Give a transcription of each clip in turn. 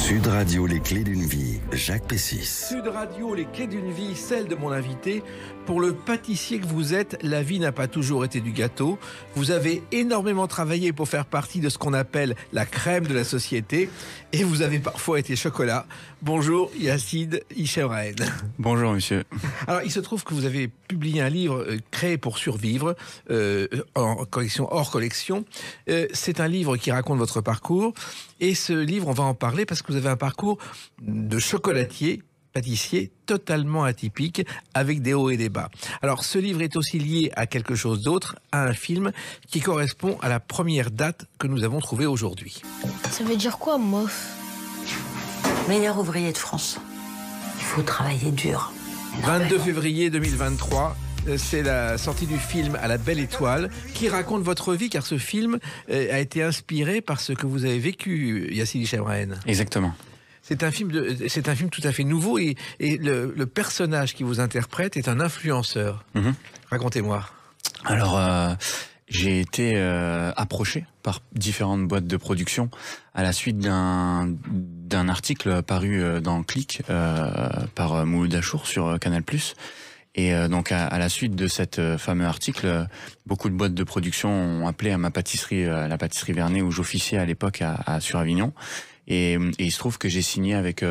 Sud Radio, les clés d'une vie, Jacques Pessis. Sud Radio, les clés d'une vie, celle de mon invité. Pour le pâtissier que vous êtes, la vie n'a pas toujours été du gâteau. Vous avez énormément travaillé pour faire partie de ce qu'on appelle la crème de la société. Et vous avez parfois été chocolat. Bonjour Yacine Hichemraen. Bonjour monsieur. Alors il se trouve que vous avez publié un livre créé pour survivre, en collection hors collection. C'est un livre qui raconte votre parcours. Et ce livre, on va en parler parce que vous avez un parcours de chocolatier, pâtissier totalement atypique, avec des hauts et des bas. Alors ce livre est aussi lié à quelque chose d'autre, à un film qui correspond à la première date que nous avons trouvée aujourd'hui. Ça veut dire quoi, MOF? Meilleur ouvrier de France. Il faut travailler dur. 22 février 2023, c'est la sortie du film À la belle étoile qui raconte votre vie, car ce film a été inspiré par ce que vous avez vécu, Yacine Hichemraen. Exactement. C'est un film tout à fait nouveau et le personnage qui vous interprète est un influenceur. Racontez-moi. Alors, j'ai été approché par différentes boîtes de production à la suite d'un article paru dans Click par Mouloud Achour sur Canal+. Et donc à la suite de cet fameux article, beaucoup de boîtes de production ont appelé à ma pâtisserie, la pâtisserie Vernet, où j'officiais à l'époque sur Avignon. Et il se trouve que j'ai signé avec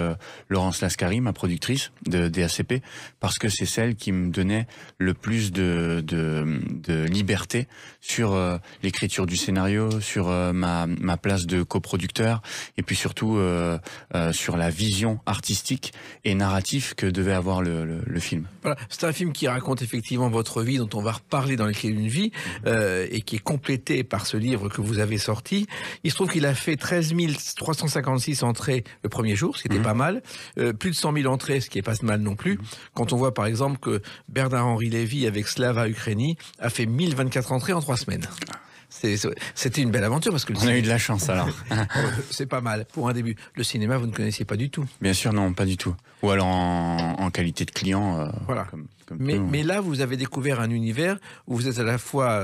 Laurence Lascari, ma productrice de DACP, parce que c'est celle qui me donnait le plus de liberté sur l'écriture du scénario, sur ma place de coproducteur, et puis surtout sur la vision artistique et narrative que devait avoir le film. Voilà, c'est un film qui raconte effectivement votre vie, dont on va reparler dans les clés d'une vie, et qui est complété par ce livre que vous avez sorti. Il se trouve qu'il a fait 13 356 entrées le premier jour, ce qui était pas mal. Plus de 100 000 entrées, ce qui est pas mal non plus. Quand on voit par exemple que Bernard-Henri Lévy avec Slava Ukraini a fait 1024 entrées en 3 semaines. C'était une belle aventure parce que on a eu de la chance alors. C'est pas mal pour un début. Le cinéma, vous ne connaissiez pas du tout? Bien sûr, non, pas du tout. Ou alors en qualité de client. Voilà. Mais là, vous avez découvert un univers où vous êtes à la fois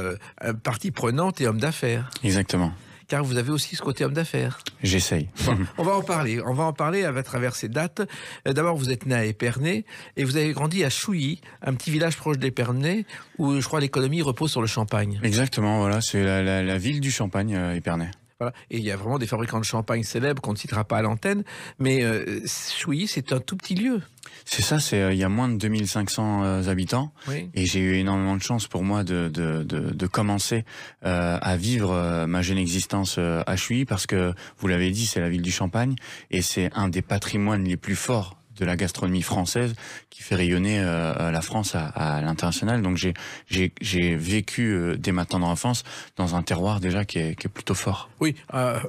partie prenante et homme d'affaires. Exactement. Car vous avez aussi ce côté homme d'affaires. J'essaye. Bon, on va en parler. On va en parler à travers ces dates. D'abord, vous êtes né à Épernay et vous avez grandi à Chouilly, un petit village proche d'Épernay, où je crois l'économie repose sur le champagne. Exactement, voilà, c'est la ville du champagne, Épernay. Voilà. Et il y a vraiment des fabricants de champagne célèbres qu'on ne citera pas à l'antenne, mais Chouilly, c'est un tout petit lieu. C'est ça, il y a moins de 2500 habitants, oui. Et j'ai eu énormément de chance pour moi de commencer à vivre ma jeune existence à Chouilly, parce que, vous l'avez dit, c'est la ville du champagne, et c'est un des patrimoines les plus forts de la gastronomie française qui fait rayonner la France à l'international. Donc j'ai vécu dès ma tendre enfance dans un terroir déjà qui est plutôt fort. Oui,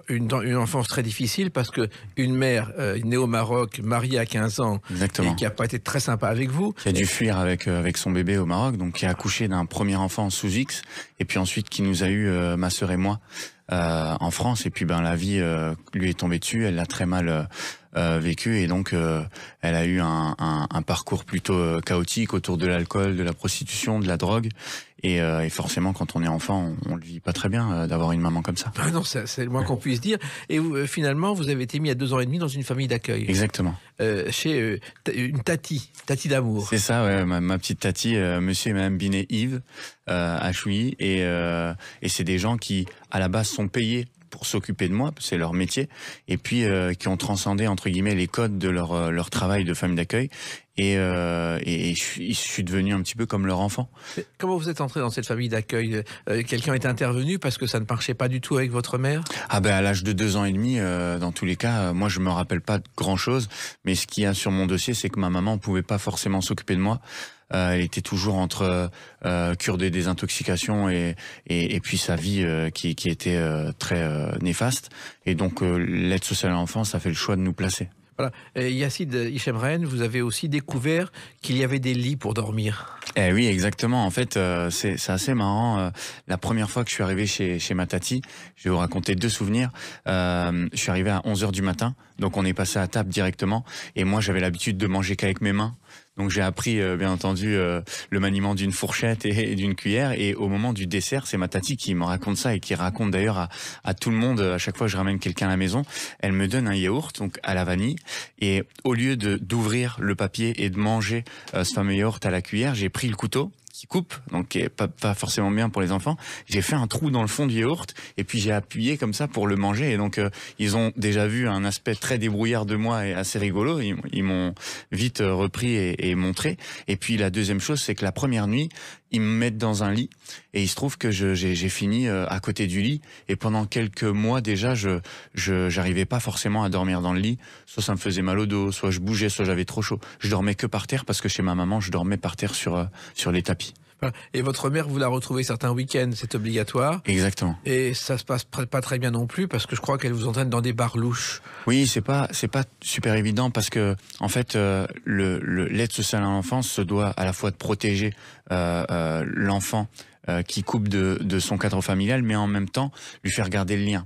une enfance très difficile parce que une mère née au Maroc, mariée à 15 ans, exactement, et qui n'a pas été très sympa avec vous. Qui a dû fuir avec son bébé au Maroc, donc qui a accouché d'un premier enfant sous X, et puis ensuite qui nous a eu, ma sœur et moi, en France, et puis la vie lui est tombée dessus, elle l'a très mal vécu, et donc elle a eu un parcours plutôt chaotique autour de l'alcool, de la prostitution, de la drogue, et forcément quand on est enfant on le vit pas très bien d'avoir une maman comme ça. Ah non, c'est le moins qu'on puisse dire. Et finalement vous avez été mis à 2 ans et demi dans une famille d'accueil. Exactement. Chez une tati d'amour. C'est ça, ouais, ma petite tati, monsieur et madame Binet Yves, à Chouilly, et c'est des gens qui à la base sont payés pour s'occuper de moi, c'est leur métier, et puis qui ont transcendé entre guillemets les codes de leur travail de famille d'accueil, et je suis devenu un petit peu comme leur enfant. Mais comment vous êtes entré dans cette famille d'accueil? Quelqu'un est intervenu parce que ça ne marchait pas du tout avec votre mère? Ah à l'âge de 2 ans et demi, dans tous les cas, moi je me rappelle pas de grand chose, mais ce qu'il y a sur mon dossier, c'est que ma maman pouvait pas forcément s'occuper de moi. Elle était toujours entre cure de désintoxication et puis sa vie qui était très néfaste, et donc l'aide sociale à l'enfance a fait le choix de nous placer. Voilà. Yacine Hichemraen, vous avez aussi découvert qu'il y avait des lits pour dormir. Oui, exactement. En fait, c'est assez marrant. La première fois que je suis arrivé chez ma tati, je vais vous raconter 2 souvenirs. Je suis arrivé à 11h du matin, donc on est passé à table directement. Et moi, j'avais l'habitude de manger qu'avec mes mains. Donc j'ai appris bien entendu le maniement d'une fourchette et d'une cuillère, et au moment du dessert, c'est ma tati qui me raconte ça et qui raconte d'ailleurs à tout le monde à chaque fois que je ramène quelqu'un à la maison. Elle me donne un yaourt donc à la vanille, et au lieu d'ouvrir le papier et de manger ce fameux yaourt à la cuillère, j'ai pris le couteau qui coupe, donc qui est pas forcément bien pour les enfants. J'ai fait un trou dans le fond du yaourt et puis j'ai appuyé comme ça pour le manger, et donc ils ont déjà vu un aspect très débrouillard de moi et assez rigolo. Ils m'ont vite repris et montré. Et puis la deuxième chose, c'est que la première nuit, ils me mettent dans un lit et il se trouve que j'ai fini à côté du lit, et pendant quelques mois déjà, j'arrivais pas forcément à dormir dans le lit. Soit ça me faisait mal au dos, soit je bougeais, soit j'avais trop chaud. Je dormais que par terre parce que chez ma maman, je dormais par terre sur les tapis. Et votre mère, vous la retrouvez certains week-ends, c'est obligatoire. Exactement. Et ça se passe pas très bien non plus, parce que je crois qu'elle vous entraîne dans des bars louches. Oui, c'est pas super évident, parce que en fait, l'aide sociale à l'enfance se doit à la fois de protéger l'enfant qui coupe de son cadre familial, mais en même temps lui faire garder le lien.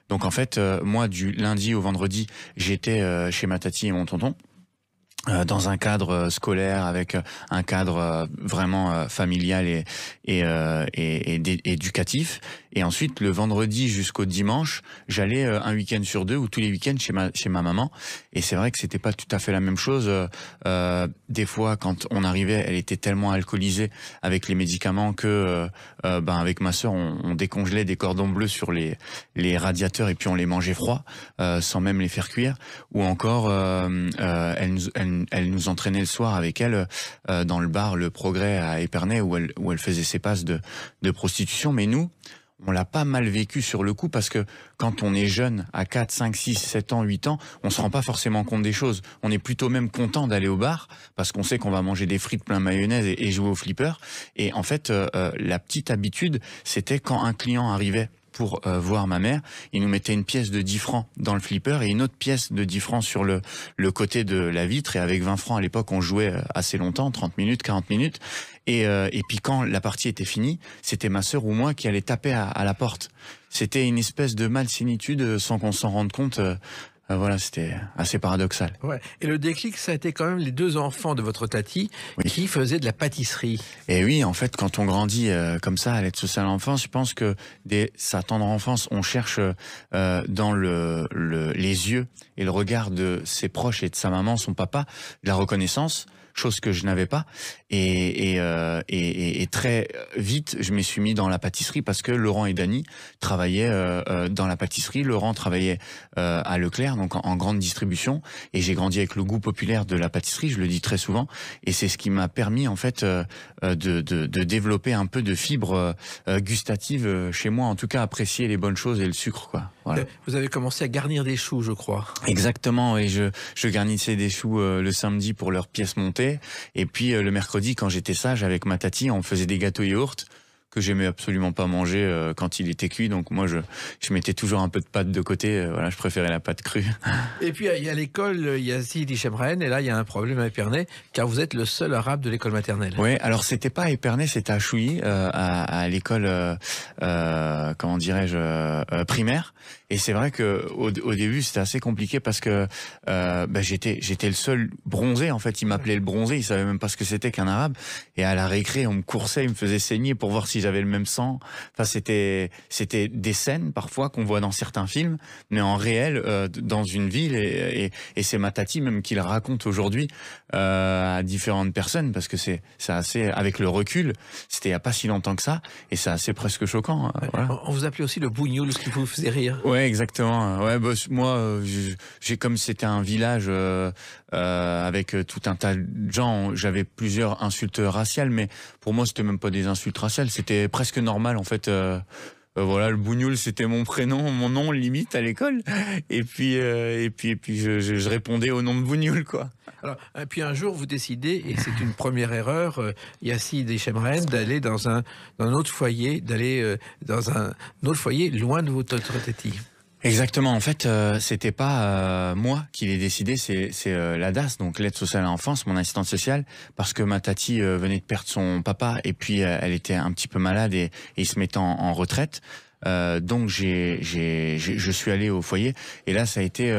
Donc en fait, moi, du lundi au vendredi, j'étais chez ma tati et mon tonton, dans un cadre scolaire, avec un cadre vraiment familial et éducatif. Et ensuite, le vendredi jusqu'au dimanche, j'allais un week-end sur deux, ou tous les week-ends chez ma maman. Et c'est vrai que c'était pas tout à fait la même chose. Des fois, quand on arrivait, elle était tellement alcoolisée avec les médicaments que, avec ma sœur, on décongelait des cordons bleus sur les radiateurs et puis on les mangeait froids, sans même les faire cuire. Ou encore, elle nous entraînait le soir avec elle dans le bar Le Progrès à Épernay, où elle faisait ses passes de prostitution. Mais nous, on l'a pas mal vécu sur le coup, parce que quand on est jeune, à 4, 5, 6, 7 ans, 8 ans, on se rend pas forcément compte des choses. On est plutôt même content d'aller au bar, parce qu'on sait qu'on va manger des frites plein mayonnaise et jouer au flipper. Et en fait, la petite habitude, c'était quand un client arrivait pour voir ma mère, il nous mettait une pièce de 10 francs dans le flipper et une autre pièce de 10 francs sur le côté de la vitre, et avec 20 francs à l'époque, on jouait assez longtemps, 30 minutes, 40 minutes. Et puis quand la partie était finie, c'était ma sœur ou moi qui allait taper à la porte. C'était une espèce de malsénitude sans qu'on s'en rende compte. Voilà, c'était assez paradoxal. Ouais. Et le déclic, ça a été quand même les deux enfants de votre tati, oui, qui faisaient de la pâtisserie. Et oui, en fait, quand on grandit comme ça à l'aide sociale à l'enfance, je pense que dès sa tendre enfance, on cherche dans les yeux et le regard de ses proches et de sa maman, son papa, de la reconnaissance, chose que je n'avais pas. Et très vite, je me suis mis dans la pâtisserie, parce que Laurent et Dany travaillaient dans la pâtisserie. Laurent travaillait à Leclerc, donc en grande distribution, et j'ai grandi avec le goût populaire de la pâtisserie, je le dis très souvent, et c'est ce qui m'a permis en fait de développer un peu de fibre gustative chez moi, en tout cas apprécier les bonnes choses et le sucre, quoi. Voilà. Vous avez commencé à garnir des choux, je crois. Exactement, et je garnissais des choux le samedi pour leur pièce montée, et puis le mercredi, quand j'étais sage avec ma tati, on faisait des gâteaux yaourt que j'aimais absolument pas manger quand il était cuit, donc moi je mettais toujours un peu de pâte de côté, voilà, je préférais la pâte crue. Et puis il y a l'école, il y a Sidi Chemren, et là il y a un problème à Épernay, car vous êtes le seul arabe de l'école maternelle. Oui, alors c'était pas à Épernay, c'était à Chouilly, à l'école, comment dirais-je, primaire. Et c'est vrai que au début c'était assez compliqué, parce que j'étais le seul bronzé, en fait. Il m'appelait le bronzé, il savait même pas ce que c'était qu'un arabe. Et à la récré, on me coursait, il me faisait saigner pour voir si j'avais le même sang. Enfin, c'était des scènes parfois qu'on voit dans certains films, mais en réel dans une ville. Et c'est ma tati même qui le raconte aujourd'hui à différentes personnes, parce que c'est assez, avec le recul, c'était il y a pas si longtemps que ça, et c'est assez presque choquant. Voilà. On vous appelait aussi le bougnoul, ce qui vous faisait rire. Ouais, exactement. Ouais, moi, j'ai, comme c'était un village avec tout un tas de gens, j'avais plusieurs insultes raciales, mais pour moi, c'était même pas des insultes raciales, c'était presque normal, en fait. Voilà, le bougnoul, c'était mon prénom, mon nom limite à l'école, et puis je répondais au nom de bougnoul, quoi. Alors, et puis un jour, vous décidez, et c'est une première erreur, Yacine Chemren, d'aller dans un autre foyer, loin de votre tati. Exactement. En fait, c'était pas moi qui l'ai décidé, c'est la DAS, donc l'aide sociale à l'enfance, mon assistante sociale, parce que ma tati venait de perdre son papa, et puis elle était un petit peu malade, et il se mettait en retraite. Donc je suis allé au foyer, et là ça a été,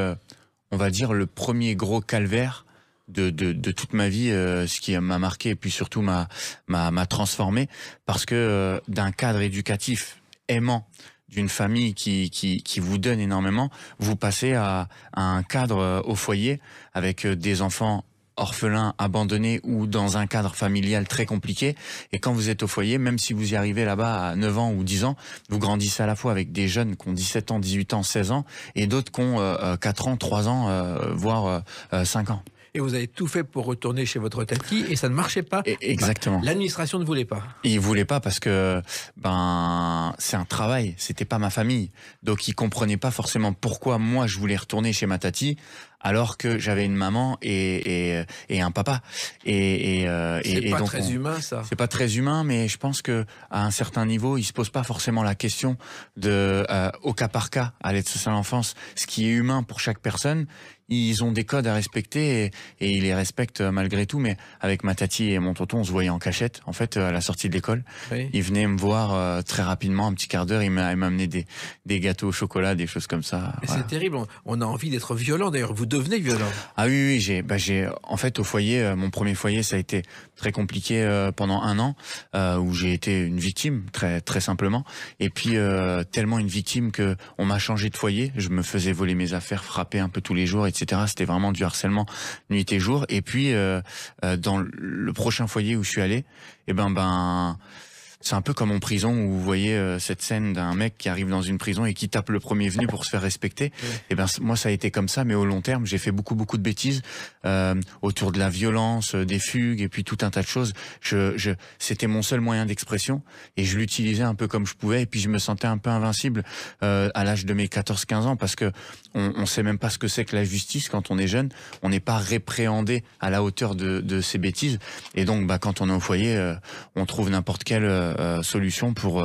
on va dire, le premier gros calvaire de toute ma vie, ce qui m'a marqué et puis surtout m'a transformé, parce que d'un cadre éducatif aimant, d'une famille qui vous donne énormément, vous passez à un cadre au foyer avec des enfants orphelins, abandonnés ou dans un cadre familial très compliqué. Et quand vous êtes au foyer, même si vous y arrivez là-bas à 9 ans ou 10 ans, vous grandissez à la fois avec des jeunes qui ont 17 ans, 18 ans, 16 ans et d'autres qui ont 4 ans, 3 ans, voire 5 ans. Et vous avez tout fait pour retourner chez votre tati et ça ne marchait pas. Exactement. L'administration ne voulait pas. Il voulait pas parce que c'est un travail, c'était pas ma famille. Donc il comprenait pas forcément pourquoi moi je voulais retourner chez ma tati alors que j'avais une maman et un papa. C'est pas très humain, ça. C'est pas très humain, mais je pense que à un certain niveau, il se pose pas forcément la question de au cas par cas à l'aide sociale à l'enfance, ce qui est humain pour chaque personne. Ils ont des codes à respecter et ils les respectent malgré tout. Mais avec ma tati et mon tonton, on se voyait en cachette, en fait, à la sortie de l'école. Oui. Ils venaient me voir très rapidement, un petit quart d'heure. Ils m'amenaient des gâteaux au chocolat, des choses comme ça. Voilà. C'est terrible. On a envie d'être violent. D'ailleurs, vous devenez violent. Ah oui, j'ai en fait au foyer, mon premier foyer, ça a été très compliqué pendant 1 an, où j'ai été une victime, très très simplement. Et puis tellement une victime que on m'a changé de foyer. Je me faisais voler mes affaires, frapper un peu tous les jours, etc. C'était vraiment du harcèlement nuit et jour. Et puis dans le prochain foyer où je suis allé, c'est un peu comme en prison où vous voyez cette scène d'un mec qui arrive dans une prison et qui tape le premier venu pour se faire respecter. Oui. Et moi ça a été comme ça, mais au long terme j'ai fait beaucoup de bêtises autour de la violence, des fugues et puis tout un tas de choses. C'était mon seul moyen d'expression et je l'utilisais un peu comme je pouvais. Et puis je me sentais un peu invincible à l'âge de mes 14-15 ans parce que on sait même pas ce que c'est que la justice quand on est jeune. On n'est pas répréhendé à la hauteur de ces bêtises. Et donc quand on est au foyer, on trouve n'importe quelle solution pour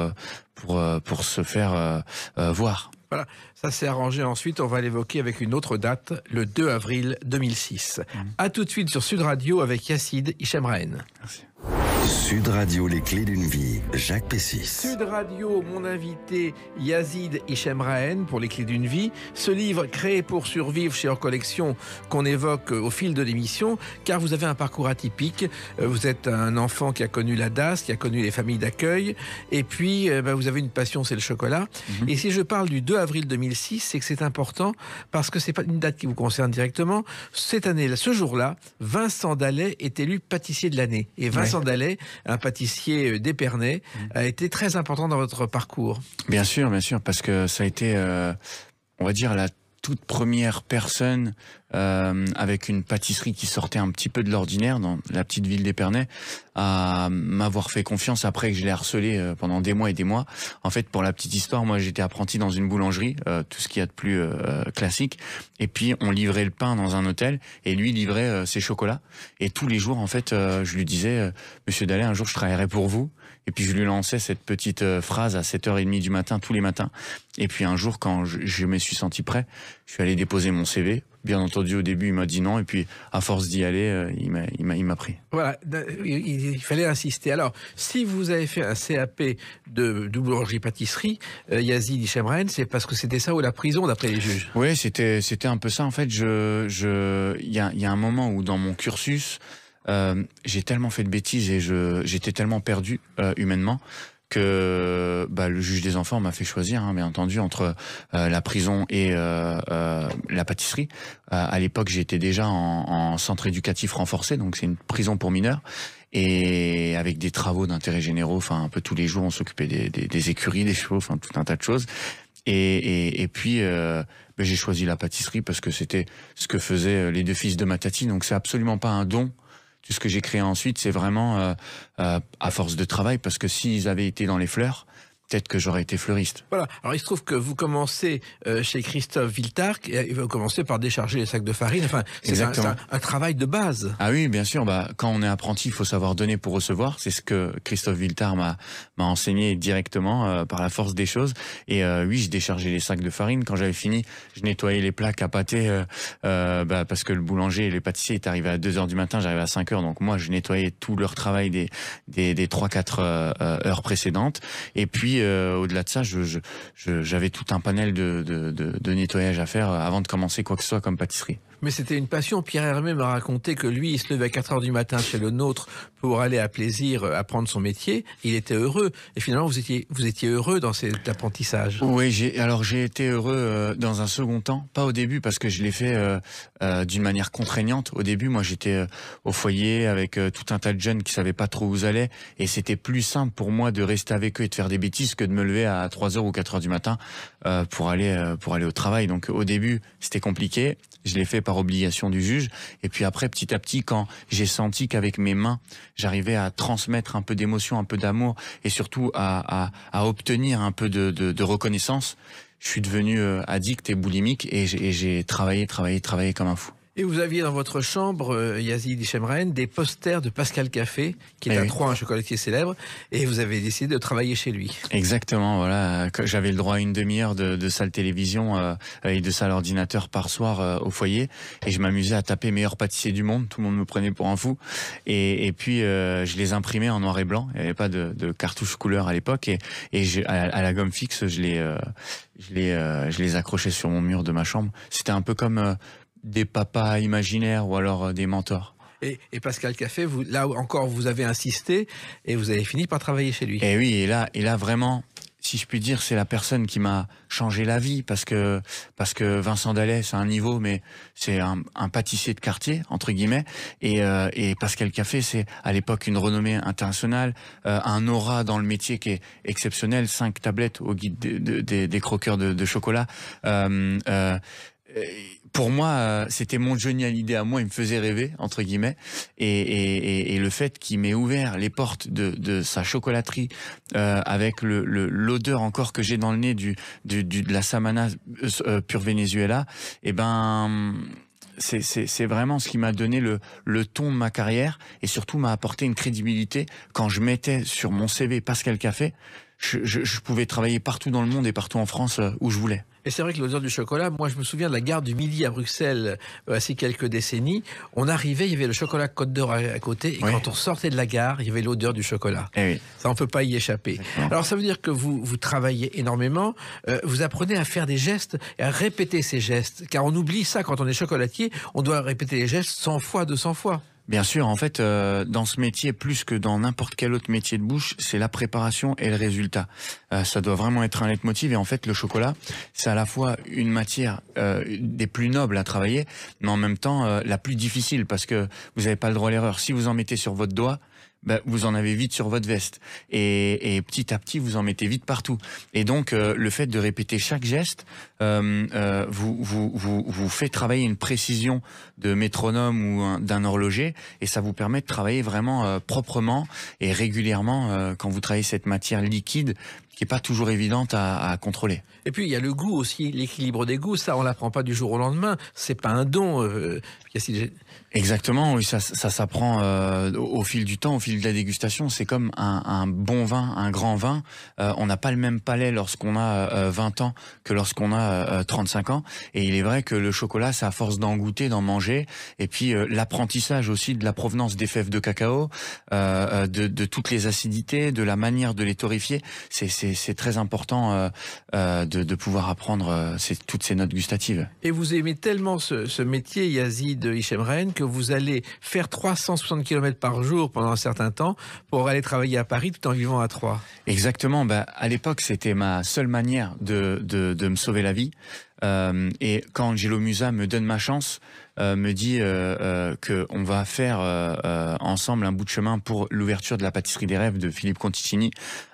se faire voir. Voilà, ça s'est arrangé ensuite, on va l'évoquer avec une autre date, le 2 avril 2006. À tout de suite sur Sud Radio avec Yazid Hichem-Rahene. Merci. Sud Radio, les clés d'une vie, Jacques Pessis. Sud Radio, mon invité Yazid Hichem-Rahene pour les clés d'une vie. Ce livre créé pour survivre chez Hors Collection qu'on évoque au fil de l'émission, car vous avez un parcours atypique. Vous êtes un enfant qui a connu la DAS, qui a connu les familles d'accueil, et puis vous avez une passion, c'est le chocolat. Et si je parle du 2 avril 2006, c'est que c'est important parce que c'est pas une date qui vous concerne directement. Cette année, ce jour-là, Vincent Dallet est élu pâtissier de l'année. Et Vincent Dallet, un pâtissier d'Épernay, a été très important dans votre parcours. Bien sûr, parce que ça a été, on va dire, la toute première personne avec une pâtisserie qui sortait un petit peu de l'ordinaire dans la petite ville d'Épernay à m'avoir fait confiance après que je l'ai harcelé pendant des mois et des mois. En fait, pour la petite histoire, moi j'étais apprenti dans une boulangerie, tout ce qu'il y a de plus classique, et puis on livrait le pain dans un hôtel et lui livrait ses chocolats. Et tous les jours, en fait, je lui disais Monsieur Dallet, un jour je travaillerai pour vous. Et puis je lui lançais cette petite phrase à 7h30 du matin, tous les matins. Et puis un jour, quand je me suis senti prêt, je suis allé déposer mon CV. Bien entendu, au début, il m'a dit non. Et puis, à force d'y aller, il m'a pris. Voilà, il fallait insister. Alors, si vous avez fait un CAP de boulangerie-pâtisserie, Yazid Hichem-Rahene, c'est parce que c'était ça ou la prison, d'après les juges? Oui, c'était un peu ça. En fait, il y a un moment où, dans mon cursus, j'ai tellement fait de bêtises et j'étais tellement perdu humainement que le juge des enfants m'a fait choisir, bien entendu, entre la prison et la pâtisserie. À l'époque, j'étais déjà en centre éducatif renforcé, donc c'est une prison pour mineurs. Et avec des travaux d'intérêt généraux, un peu tous les jours, on s'occupait des écuries, des chevaux, tout un tas de choses. Et puis j'ai choisi la pâtisserie parce que c'était ce que faisaient les deux fils de ma tati. Donc c'est absolument pas un don. Tout ce que j'ai créé ensuite, c'est vraiment à force de travail, parce que s'ils avaient été dans les fleurs, peut-être que j'aurais été fleuriste. Voilà. Alors, il se trouve que vous commencez chez Christophe Viltarc et vous commencez par décharger les sacs de farine. Enfin, c'est un travail de base. Ah oui, bien sûr. Quand on est apprenti, il faut savoir donner pour recevoir. C'est ce que Christophe Viltarc m'a enseigné directement par la force des choses. Et oui, je déchargeais les sacs de farine. Quand j'avais fini, je nettoyais les plaques à pâté parce que le boulanger et les pâtissiers étaient arrivés à 2h du matin, j'arrivais à 5h. Donc moi, je nettoyais tout leur travail des 3-4 heures précédentes. Et puis, au-delà de ça, j'avais tout un panel de nettoyage à faire avant de commencer quoi que ce soit comme pâtisserie. Mais c'était une passion. Pierre Hermé m'a raconté que lui, il se levait à 4 heures du matin chez le nôtre pour aller à plaisir apprendre son métier. Il était heureux. Et finalement, vous étiez heureux dans cet apprentissage. Oui, j'ai été heureux dans un second temps. Pas au début, parce que je l'ai fait d'une manière contraignante. Au début, moi, j'étais au foyer avec tout un tas de jeunes qui savaient pas trop où ils allaient. Et c'était plus simple pour moi de rester avec eux et de faire des bêtises que de me lever à 3 heures ou 4 heures du matin pour aller au travail. Donc au début, c'était compliqué. Je l'ai fait par obligation du juge. Et puis après, petit à petit, quand j'ai senti qu'avec mes mains, j'arrivais à transmettre un peu d'émotion, un peu d'amour et surtout à obtenir un peu de reconnaissance, je suis devenu addict et boulimique et j'ai travaillé comme un fou. Et vous aviez dans votre chambre, Yazid Hichemren, des posters de Pascal Café, qui est à Troyes un chocolatier célèbre, et vous avez décidé de travailler chez lui. Exactement, voilà. J'avais le droit à une demi-heure de salle télévision et de salle ordinateur par soir au foyer, et je m'amusais à taper meilleur pâtissier du monde. Tout le monde me prenait pour un fou. Et puis je les imprimais en noir et blanc. Il n'y avait pas de cartouche couleur à l'époque, et à la gomme fixe, je les accrochais sur mon mur de ma chambre. C'était un peu comme des papas imaginaires ou alors des mentors. Et Pascal Café, là encore, vous avez insisté et vous avez fini par travailler chez lui. Et oui, et là vraiment, si je puis dire, c'est la personne qui m'a changé la vie parce que Vincent Dallet, c'est un niveau, mais c'est un pâtissier de quartier entre guillemets, et Pascal Café, c'est à l'époque une renommée internationale, un aura dans le métier qui est exceptionnel, 5 tablettes au guide des croqueurs de chocolat. Pour moi, c'était mon Johnny Hallyday à moi, il me faisait rêver, entre guillemets, et le fait qu'il m'ait ouvert les portes de sa chocolaterie, avec l'odeur encore que j'ai dans le nez de la Samana pure Venezuela, et ben, c'est vraiment ce qui m'a donné le ton de ma carrière, et surtout m'a apporté une crédibilité. Quand je mettais sur mon CV Pascal Café, je pouvais travailler partout dans le monde et partout en France où je voulais. Et c'est vrai que l'odeur du chocolat, moi je me souviens de la gare du Midi à Bruxelles, voici quelques décennies, on arrivait, il y avait le chocolat Côte d'Or à côté, et quand on sortait de la gare, il y avait l'odeur du chocolat. Oui. Ça, on peut pas y échapper. Exactement. Alors ça veut dire que vous travaillez énormément, vous apprenez à faire des gestes et à répéter ces gestes, car on oublie ça quand on est chocolatier, on doit répéter les gestes 100 fois, 200 fois. Bien sûr, en fait, dans ce métier, plus que dans n'importe quel autre métier de bouche, c'est la préparation et le résultat. Ça doit vraiment être un leitmotiv. Et en fait, le chocolat, c'est à la fois une matière des plus nobles à travailler, mais en même temps la plus difficile, parce que vous n'avez pas le droit à l'erreur. Si vous en mettez sur votre doigt, vous en avez vite sur votre veste, et petit à petit vous en mettez vite partout. Et donc le fait de répéter chaque geste vous fait travailler une précision de métronome ou d'un horloger, et ça vous permet de travailler vraiment proprement et régulièrement quand vous travaillez cette matière liquide qui est pas toujours évidente à contrôler. Et puis il y a le goût aussi, l'équilibre des goûts, ça on l'apprend pas du jour au lendemain, c'est pas un don. Exactement, oui, ça s'apprend au fil du temps, au fil de la dégustation. C'est comme un bon vin, un grand vin. On n'a pas le même palais lorsqu'on a 20 ans que lorsqu'on a 35 ans. Et il est vrai que le chocolat, c'est à force d'en goûter, d'en manger. Et puis l'apprentissage aussi de la provenance des fèves de cacao, de toutes les acidités, de la manière de les torréfier. C'est très important de pouvoir apprendre toutes ces notes gustatives. Et vous aimez tellement ce métier, Yazid Hichemren, que vous allez faire 360 km par jour pendant un certain temps pour aller travailler à Paris tout en vivant à Troyes. Exactement. À l'époque, c'était ma seule manière de me sauver la vie. Et quand Angelo Musa me donne ma chance, me dit qu'on va faire ensemble un bout de chemin pour l'ouverture de la pâtisserie des rêves de Philippe Conticini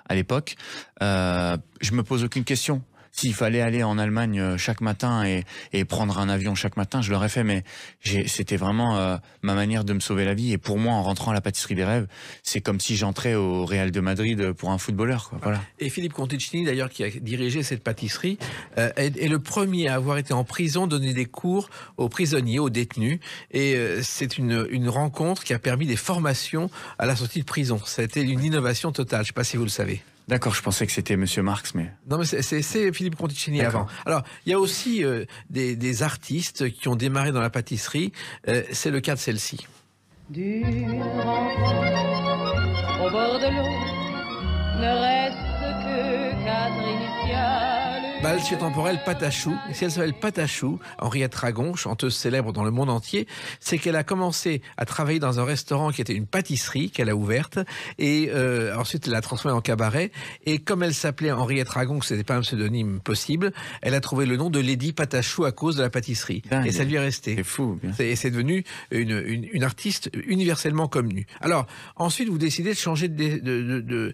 à l'époque, je me pose aucune question. S'il fallait aller en Allemagne chaque matin et prendre un avion chaque matin, je l'aurais fait, mais c'était vraiment ma manière de me sauver la vie. Et pour moi, en rentrant à la pâtisserie des rêves, c'est comme si j'entrais au Real de Madrid pour un footballeur, quoi. Voilà. Et Philippe Conticini, d'ailleurs, qui a dirigé cette pâtisserie, est le premier à avoir été en prison, donner des cours aux prisonniers, aux détenus. Et c'est une rencontre qui a permis des formations à la sortie de prison. Ça a été une innovation totale, je ne sais pas si vous le savez. D'accord, je pensais que c'était Monsieur Marx, mais... Non, mais c'est Philippe Conticini avant. Alors, il y a aussi des artistes qui ont démarré dans la pâtisserie. C'est le cas de celle-ci. Du renfort, au bord de l'eau, ne reste que 4 initiales. Ballet temporel Patachou. Et si elle s'appelle Patachou, Henriette Ragon, chanteuse célèbre dans le monde entier, c'est qu'elle a commencé à travailler dans un restaurant qui était une pâtisserie qu'elle a ouverte. Et ensuite, elle l'a transformée en cabaret. Et comme elle s'appelait Henriette Ragon, que ce n'était pas un pseudonyme possible, elle a trouvé le nom de Lady Patachou à cause de la pâtisserie. Dingue. Et ça lui est resté. C'est fou. Bien. Et c'est devenu une artiste universellement connue. Alors, ensuite, vous décidez de changer de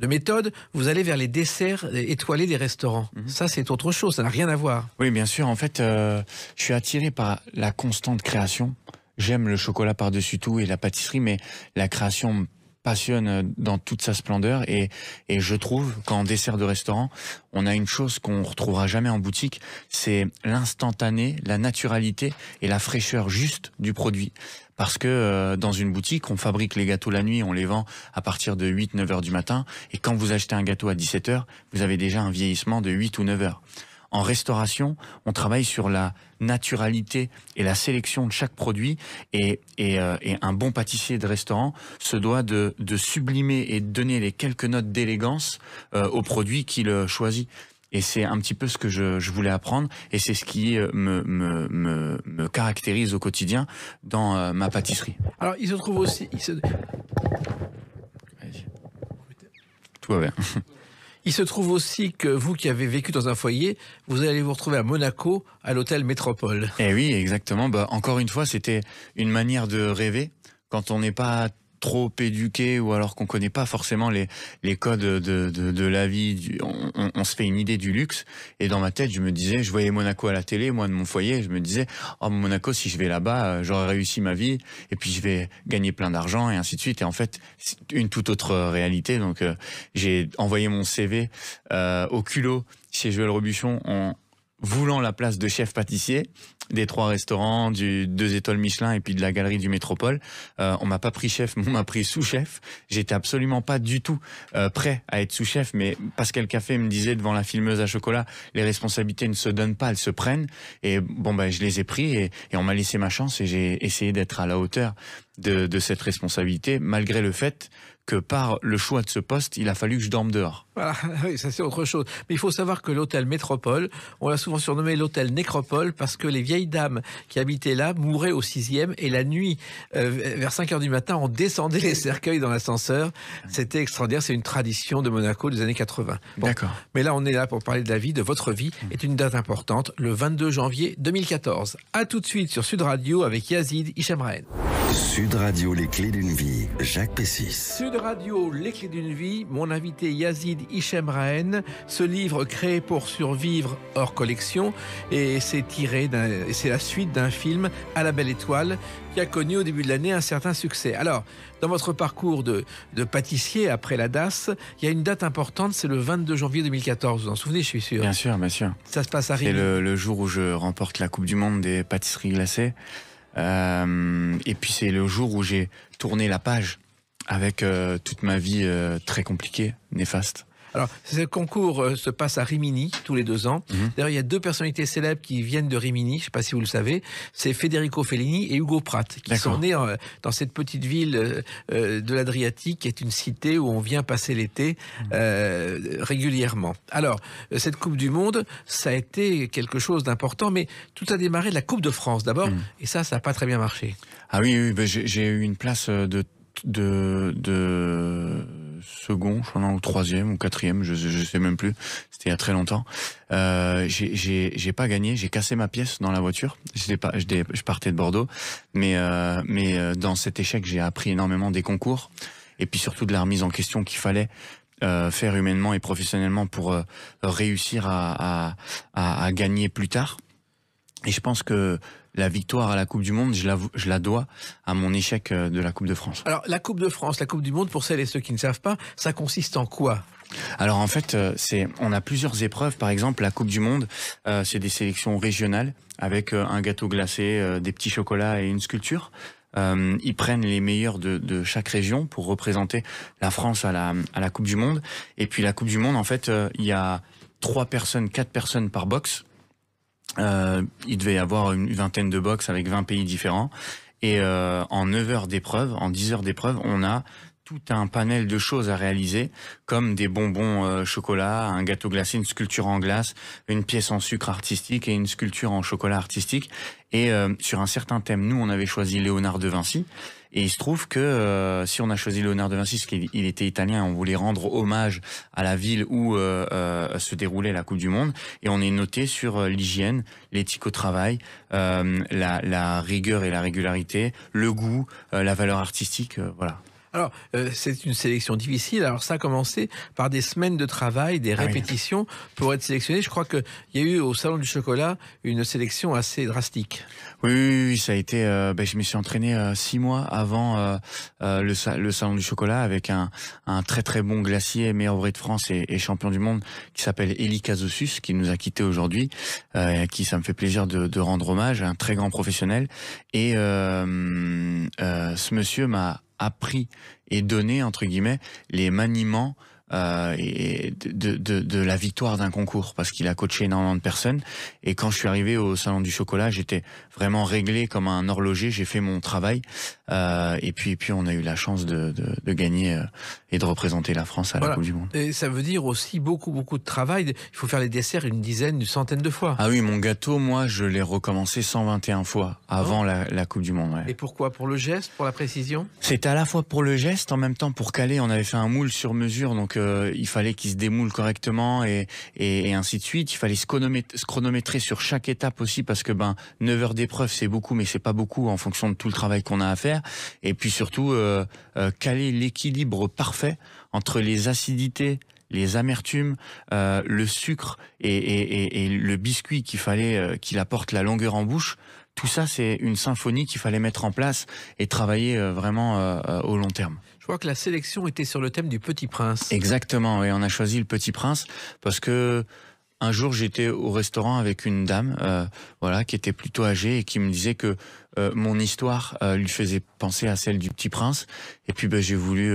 méthode. Vous allez vers les desserts étoilés des restaurants. Ça, c'est autre chose. Ça n'a rien à voir. Oui, bien sûr. En fait, je suis attiré par la constante création. J'aime le chocolat par-dessus tout et la pâtisserie, mais la création me passionne dans toute sa splendeur. Et je trouve qu'en dessert de restaurant, on a une chose qu'on retrouvera jamais en boutique, c'est l'instantané, la naturalité et la fraîcheur juste du produit. Parce que dans une boutique, on fabrique les gâteaux la nuit, on les vend à partir de 8-9 heures du matin. Et quand vous achetez un gâteau à 17 heures, vous avez déjà un vieillissement de 8 ou 9 heures. En restauration, on travaille sur la naturalité et la sélection de chaque produit. Et un bon pâtissier de restaurant se doit de sublimer et de donner les quelques notes d'élégance au produit qu'il choisit. Et c'est un petit peu ce que je voulais apprendre, et c'est ce qui me caractérise au quotidien dans ma pâtisserie. Alors, il se trouve aussi... Tout va bien. Il se trouve aussi que vous qui avez vécu dans un foyer, vous allez vous retrouver à Monaco, à l'hôtel Métropole. Eh oui, exactement. Bah, encore une fois, c'était une manière de rêver quand on n'est pas trop éduqué ou alors qu'on connaît pas forcément les codes de la vie. On se fait une idée du luxe. Et dans ma tête, je me disais, je voyais Monaco à la télé, moi de mon foyer, je me disais, oh Monaco, si je vais là-bas, j'aurais réussi ma vie et puis je vais gagner plein d'argent et ainsi de suite. Et en fait, c'est une toute autre réalité. Donc j'ai envoyé mon CV au culot chez Joël Robuchon en voulant la place de chef pâtissier des 3 restaurants, du 2 étoiles Michelin et puis de la galerie du Métropole. On m'a pas pris chef, on m'a pris sous-chef. J'étais absolument pas du tout prêt à être sous-chef, mais Pascal Café me disait devant la filmeuse à chocolat, les responsabilités ne se donnent pas, elles se prennent. Et bon, je les ai pris et on m'a laissé ma chance et j'ai essayé d'être à la hauteur de cette responsabilité, malgré le fait que par le choix de ce poste, il a fallu que je dorme dehors. Voilà, oui, ça c'est autre chose. Mais il faut savoir que l'hôtel Métropole, on l'a souvent surnommé l'hôtel Nécropole parce que les vieilles dames qui habitaient là mouraient au 6e et la nuit, vers 5 heures du matin, on descendait les cercueils dans l'ascenseur. C'était extraordinaire, c'est une tradition de Monaco des années 80. Bon, d'accord. Mais là, on est là pour parler de la vie, de votre vie, est une date importante, le 22 janvier 2014. À tout de suite sur Sud Radio avec Yazid Hichem-Rahene. Sud Radio, les clés d'une vie, Jacques Pessis. Sud Radio, les clés d'une vie, mon invité Yazid Hichem-Rahene, ce livre créé pour survivre hors collection, et c'est la suite d'un film À la belle étoile qui a connu au début de l'année un certain succès. Alors, dans votre parcours de pâtissier après la DAS, il y a une date importante, c'est le 22 janvier 2014. Vous vous en souvenez, je suis sûr. Bien sûr, bien sûr. Ça se passe à C'est Rimini. le jour où je remporte la Coupe du Monde des pâtisseries glacées. Et puis c'est le jour où j'ai tourné la page avec toute ma vie très compliquée, néfaste. Alors, ce concours se passe à Rimini tous les 2 ans. D'ailleurs, il y a 2 personnalités célèbres qui viennent de Rimini, je ne sais pas si vous le savez, c'est Federico Fellini et Hugo Pratt, qui sont nés dans cette petite ville de l'Adriatique, qui est une cité où on vient passer l'été régulièrement. Alors, cette Coupe du Monde, ça a été quelque chose d'important, mais tout a démarré de la Coupe de France d'abord, et ça n'a pas très bien marché. Ah oui, j'ai eu une place de second, je crois, ou 3e ou 4e, je sais même plus. C'était il y a très longtemps. J'ai pas gagné, j'ai cassé ma pièce dans la voiture. Je partais de Bordeaux, mais dans cet échec, j'ai appris énormément des concours et puis surtout de la remise en question qu'il fallait faire humainement et professionnellement pour réussir à gagner plus tard. Et je pense que la victoire à la Coupe du Monde, je la dois à mon échec de la Coupe de France. Alors, la Coupe de France, la Coupe du Monde, pour celles et ceux qui ne savent pas, ça consiste en quoi ? Alors en fait, on a plusieurs épreuves. Par exemple, la Coupe du Monde, c'est des sélections régionales avec un gâteau glacé, des petits chocolats et une sculpture. Ils prennent les meilleurs de chaque région pour représenter la France à la Coupe du Monde. Et puis la Coupe du Monde, en fait, il y a 4 personnes par box. Il devait y avoir une vingtaine de box avec 20 pays différents. Et en 9 heures d'épreuve, en 10 heures d'épreuve, on a tout un panel de choses à réaliser, comme des bonbons chocolat, un gâteau glacé, une sculpture en glace, une pièce en sucre artistique et une sculpture en chocolat artistique. Et sur un certain thème, nous, on avait choisi Léonard de Vinci. Et il se trouve que si on a choisi Léonard de Vinci, parce qu'il était italien, on voulait rendre hommage à la ville où se déroulait la Coupe du Monde, et on est noté sur l'hygiène, l'éthique au travail, la rigueur et la régularité, le goût, la valeur artistique, voilà. Alors, c'est une sélection difficile. Alors, ça a commencé par des semaines de travail, des répétitions pour être sélectionné. Je crois qu'il y a eu au Salon du Chocolat une sélection assez drastique. Oui, ça a été. Je me suis entraîné 6 mois avant le Salon du Chocolat avec un très très bon glacier, meilleur ouvrier de France et champion du monde qui s'appelle Elie Cazosus, qui nous a quittés aujourd'hui, qui ça me fait plaisir de rendre hommage, un très grand professionnel. Et ce monsieur m'a appris et donné, entre guillemets, les maniements et de la victoire d'un concours, parce qu'il a coaché énormément de personnes. Et quand je suis arrivé au Salon du Chocolat, j'étais vraiment réglé comme un horloger. J'ai fait mon travail et puis on a eu la chance de gagner et de représenter la France à la Coupe du Monde. Et ça veut dire aussi beaucoup de travail. Il faut faire les desserts une centaine de fois. Ah oui, mon gâteau, moi, je l'ai recommencé 121 fois avant la Coupe du Monde. Ouais. Et pourquoi? Pour le geste, pour la précision? C'était à la fois pour le geste, en même temps pour caler. On avait fait un moule sur mesure, donc il fallait qu'il se démoule correctement et ainsi de suite. Il fallait se chronométrer sur chaque étape aussi, parce que 9 heures d'épreuve, c'est beaucoup, mais c'est pas beaucoup en fonction de tout le travail qu'on a à faire. Et puis surtout, caler l'équilibre parfait entre les acidités, les amertumes, le sucre et le biscuit qu'il apporte la longueur en bouche. Tout ça, c'est une symphonie qu'il fallait mettre en place et travailler vraiment au long terme. Je crois que la sélection était sur le thème du Petit Prince. Exactement, et on a choisi le Petit Prince parce que un jour j'étais au restaurant avec une dame, qui était plutôt âgée et qui me disait que mon histoire lui faisait penser à celle du Petit Prince. Et puis j'ai voulu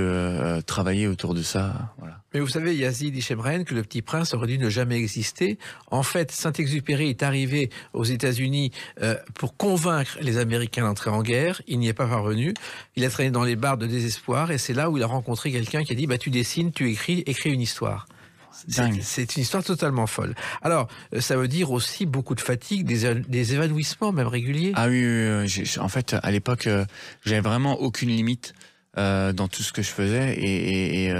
travailler autour de ça. Voilà. Mais vous savez, Yazid Hichem que le Petit Prince aurait dû ne jamais exister. En fait, Saint-Exupéry est arrivé aux États-Unis pour convaincre les Américains d'entrer en guerre. Il n'y est pas parvenu. Il a traîné dans les bars de désespoir et c'est là où il a rencontré quelqu'un qui a dit tu dessines, tu écris une histoire. C'est une histoire totalement folle. Alors, ça veut dire aussi beaucoup de fatigue, des évanouissements même réguliers. Ah oui, en fait, à l'époque, j'avais vraiment aucune limite dans tout ce que je faisais et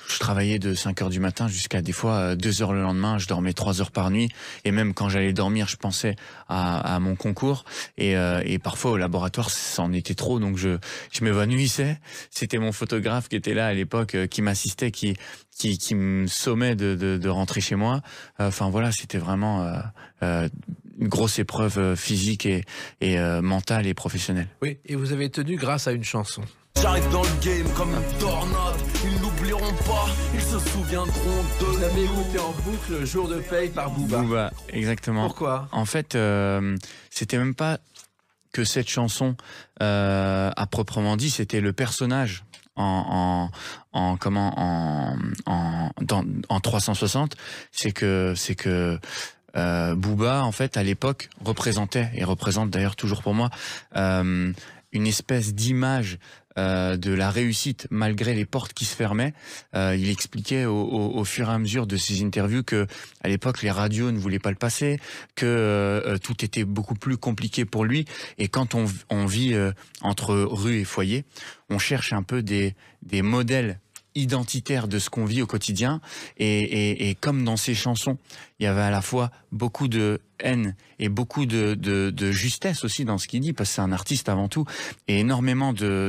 je travaillais de 5h du matin jusqu'à des fois 2h le lendemain. Je dormais 3 heures par nuit. Et même quand j'allais dormir, je pensais à mon concours. Et parfois au laboratoire, ça en était trop. Donc je m'évanouissais. C'était mon photographe qui était là à l'époque, qui m'assistait, qui me sommait de rentrer chez moi. Enfin voilà, c'était vraiment une grosse épreuve physique et mentale et professionnelle. Oui, et vous avez tenu grâce à une chanson. J'arrive dans le game comme une tornade. Ils n'oublieront pas, ils se souviendront de Vous avez écouté en boucle Jour de paye par Booba. Booba, exactement. Pourquoi? En fait, c'était même pas que cette chanson à proprement dit, c'était le personnage en 360. C'est que Booba, en fait, à l'époque, représentait et représente d'ailleurs toujours pour moi une espèce d'image de la réussite malgré les portes qui se fermaient. Il expliquait au fur et à mesure de ses interviews que à l'époque les radios ne voulaient pas le passer, que tout était beaucoup plus compliqué pour lui. Et quand on vit entre rue et foyer, on cherche un peu des modèles identitaire de ce qu'on vit au quotidien et comme dans ses chansons il y avait à la fois beaucoup de haine et beaucoup de justesse aussi dans ce qu'il dit, parce que c'est un artiste avant tout, et énormément d'ego.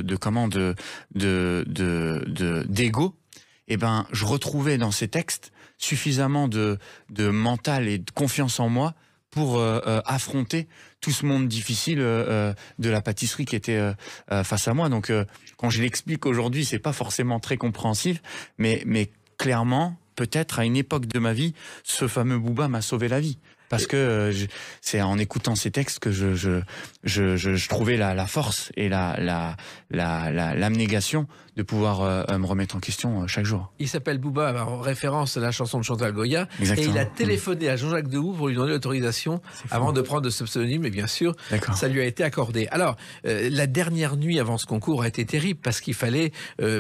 Et je retrouvais dans ses textes suffisamment de mental et de confiance en moi pour affronter tout ce monde difficile de la pâtisserie qui était face à moi. Donc quand je l'explique aujourd'hui, c'est pas forcément très compréhensif, mais clairement, peut-être à une époque de ma vie, ce fameux Booba m'a sauvé la vie. Parce que c'est en écoutant ces textes que je trouvais la force et l'abnégation de pouvoir me remettre en question chaque jour. Il s'appelle Booba, en référence à la chanson de Chantal Goya. Exactement. Et il a téléphoné à Jean-Jacques Dehoux pour lui demander l'autorisation avant de prendre ce pseudonyme. Et bien sûr, ça lui a été accordé. Alors, la dernière nuit avant ce concours a été terrible parce qu'il fallait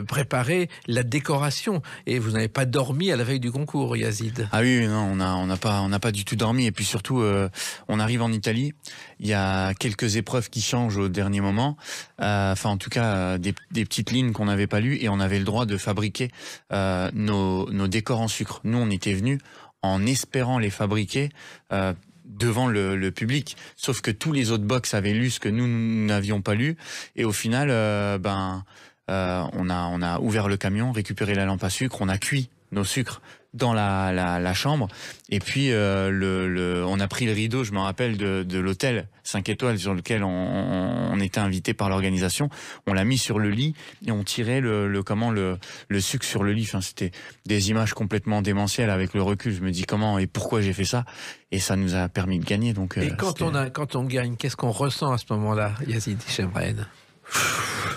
préparer la décoration. Et vous n'avez pas dormi à la veille du concours, Yazid. Ah oui, non, on n'a pas du tout dormi. Et puis surtout, on arrive en Italie. Il y a quelques épreuves qui changent au dernier moment. Enfin, en tout cas, des petites lignes qu'on n'avait pas lues, et on avait le droit de fabriquer nos décors en sucre. Nous, on était venus en espérant les fabriquer devant le public. Sauf que tous les autres box avaient lu ce que nous n'avions pas lu. Et au final, on a ouvert le camion, récupéré la lampe à sucre, on a cuit nos sucres dans la chambre, et puis on a pris le rideau, je me rappelle, de l'hôtel 5 étoiles sur lequel on était invité par l'organisation. On l'a mis sur le lit et on tirait le sucre sur le lit. Enfin, c'était des images complètement démentielles. Avec le recul, je me dis comment et pourquoi j'ai fait ça, et ça nous a permis de gagner. Donc, et quand on gagne, qu'est-ce qu'on ressent à ce moment-là, Yazid Chemrenne?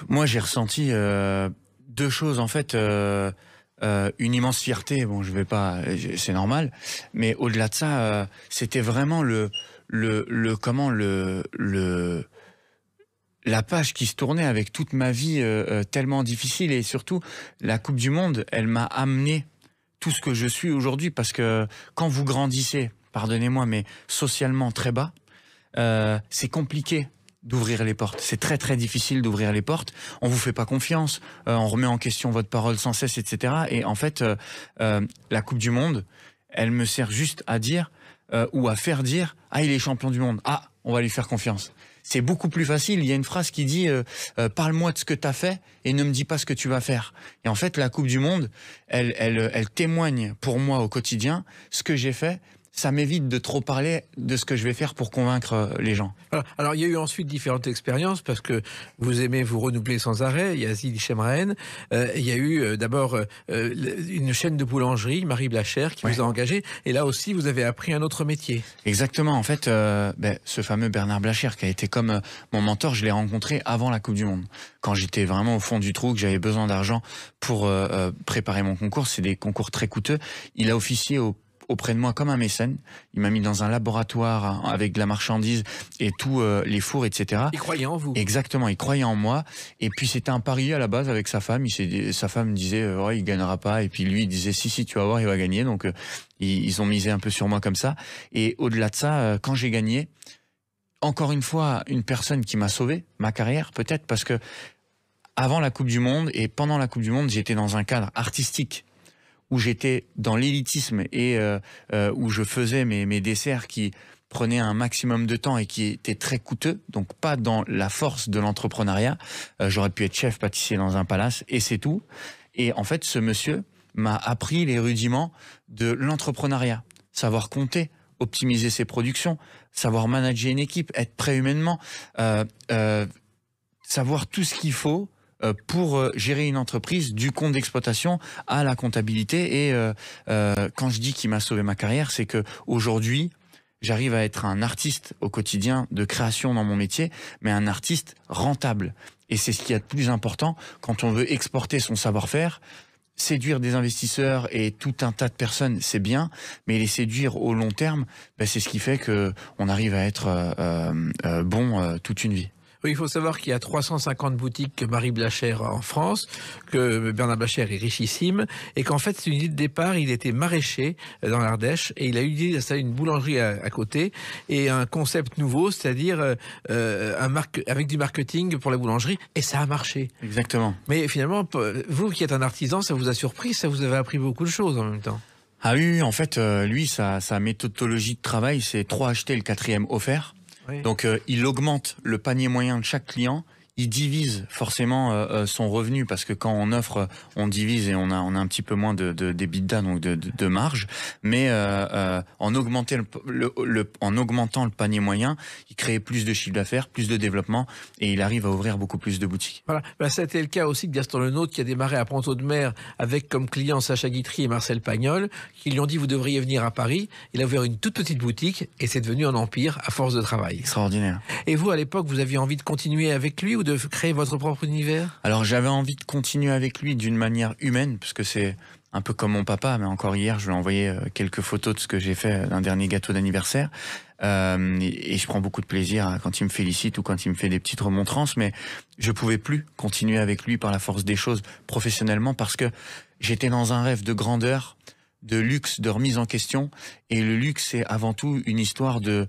Moi, j'ai ressenti deux choses en fait. Une immense fierté, bon, je vais pas, c'est normal, mais au-delà de ça, c'était vraiment la page qui se tournait avec toute ma vie tellement difficile, et surtout la Coupe du Monde, elle m'a amené tout ce que je suis aujourd'hui, parce que quand vous grandissez, pardonnez-moi, mais socialement très bas, c'est compliqué d'ouvrir les portes. C'est très très difficile d'ouvrir les portes. On vous fait pas confiance, on remet en question votre parole sans cesse, etc. Et en fait, la Coupe du Monde, elle me sert juste à dire ou à faire dire « Ah, il est champion du monde. Ah, on va lui faire confiance. » C'est beaucoup plus facile. Il y a une phrase qui dit parle-moi de ce que tu as fait et ne me dis pas ce que tu vas faire. Et en fait, la Coupe du Monde, elle témoigne pour moi au quotidien ce que j'ai fait. Ça m'évite de trop parler de ce que je vais faire pour convaincre les gens. Alors, il y a eu ensuite différentes expériences, parce que vous aimez vous renouveler sans arrêt, Yazid Chemrenne. Il y a eu d'abord une chaîne de boulangerie, Marie Blachère, qui vous a engagé. Et là aussi, vous avez appris un autre métier. Exactement. En fait, ce fameux Bernard Blachère, qui a été comme mon mentor, je l'ai rencontré avant la Coupe du Monde. Quand j'étais vraiment au fond du trou, que j'avais besoin d'argent pour préparer mon concours. C'est des concours très coûteux. Il a officié auprès de moi comme un mécène. Il m'a mis dans un laboratoire avec de la marchandise et tous les fours, etc. Il croyait en vous. Exactement, il croyait en moi. Et puis c'était un pari à la base avec sa femme. Sa femme disait il gagnera pas, et puis lui il disait si tu vas voir, il va gagner. Donc ils ont misé un peu sur moi comme ça. Et au-delà de ça, quand j'ai gagné, encore une fois, une personne qui m'a sauvé ma carrière, peut-être parce que avant la Coupe du Monde et pendant la Coupe du Monde, j'étais dans un cadre artistique où j'étais dans l'élitisme et où je faisais mes desserts qui prenaient un maximum de temps et qui étaient très coûteux, donc pas dans la force de l'entrepreneuriat. J'aurais pu être chef pâtissier dans un palace, et c'est tout. Et en fait, ce monsieur m'a appris les rudiments de l'entrepreneuriat. Savoir compter, optimiser ses productions, savoir manager une équipe, être prêt humainement, savoir tout ce qu'il faut pour gérer une entreprise, du compte d'exploitation à la comptabilité. Et quand je dis qu'il m'a sauvé ma carrière, c'est que aujourd'hui, j'arrive à être un artiste au quotidien de création dans mon métier, mais un artiste rentable. Et c'est ce qu'il y a de plus important quand on veut exporter son savoir-faire. Séduire des investisseurs et tout un tas de personnes, c'est bien, mais les séduire au long terme, c'est ce qui fait que on arrive à être bon toute une vie. Oui, il faut savoir qu'il y a 350 boutiques Marie Blachère en France, que Bernard Blachère est richissime, et qu'en fait, c'est une idée de départ, il était maraîcher dans l'Ardèche, et il a eu l'idée d'installer une boulangerie à côté, et un concept nouveau, c'est-à-dire avec du marketing pour la boulangerie, et ça a marché. Exactement. Mais finalement, vous qui êtes un artisan, ça vous a surpris, ça vous avait appris beaucoup de choses en même temps. Ah oui, en fait, lui, sa méthodologie de travail, c'est 3 achetés, le 4e offert. Oui. Donc il augmente le panier moyen de chaque client, il divise forcément son revenu, parce que quand on offre, on divise et on a un petit peu moins d'EBITDA, donc de marge. Mais en augmentant le panier moyen, il crée plus de chiffre d'affaires, plus de développement, et il arrive à ouvrir beaucoup plus de boutiques. Voilà, ça a été le cas aussi de Gaston Lenôtre, qui a démarré à Pont-Audemer avec comme clients Sacha Guitry et Marcel Pagnol, qui lui ont dit vous devriez venir à Paris. Il a ouvert une toute petite boutique et c'est devenu un empire à force de travail. Extraordinaire. Et vous, à l'époque, vous aviez envie de continuer avec lui ou de créer votre propre univers? Alors j'avais envie de continuer avec lui d'une manière humaine, parce que c'est un peu comme mon papa, mais encore hier, je lui ai envoyé quelques photos de ce que j'ai fait d'un dernier gâteau d'anniversaire. Et je prends beaucoup de plaisir quand il me félicite ou quand il me fait des petites remontrances, mais je pouvais plus continuer avec lui par la force des choses professionnellement, parce que j'étais dans un rêve de grandeur, de luxe, de remise en question. Et le luxe, c'est avant tout une histoire de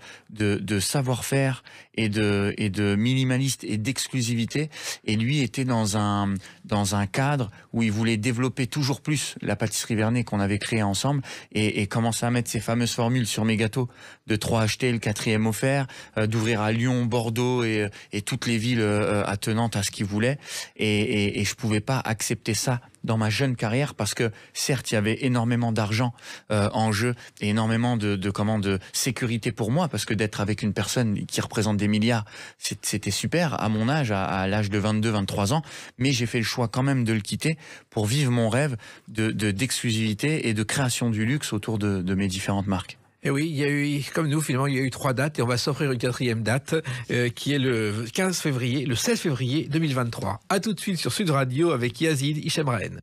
savoir-faire et de minimaliste et d'exclusivité. Et lui était dans un cadre où il voulait développer toujours plus la pâtisserie Vernet qu'on avait créée ensemble, et commencer à mettre ces fameuses formules sur mes gâteaux de 3 achetés, le 4e offert, d'ouvrir à Lyon, Bordeaux et toutes les villes attenantes à ce qu'il voulait. Et je pouvais pas accepter ça dans ma jeune carrière, parce que certes il y avait énormément d'argent en jeu et énormément de sécurité pour moi, parce que d'être avec une personne qui représente des milliards, c'était super à mon âge, à l'âge de 22-23 ans, mais j'ai fait le choix quand même de le quitter pour vivre mon rêve d'exclusivité et de création du luxe autour de mes différentes marques. Et oui, il y a eu, comme nous, finalement, il y a eu 3 dates et on va s'offrir une 4e date qui est le 16 février 2023. À tout de suite sur Sud Radio avec Yazid Hichemraen.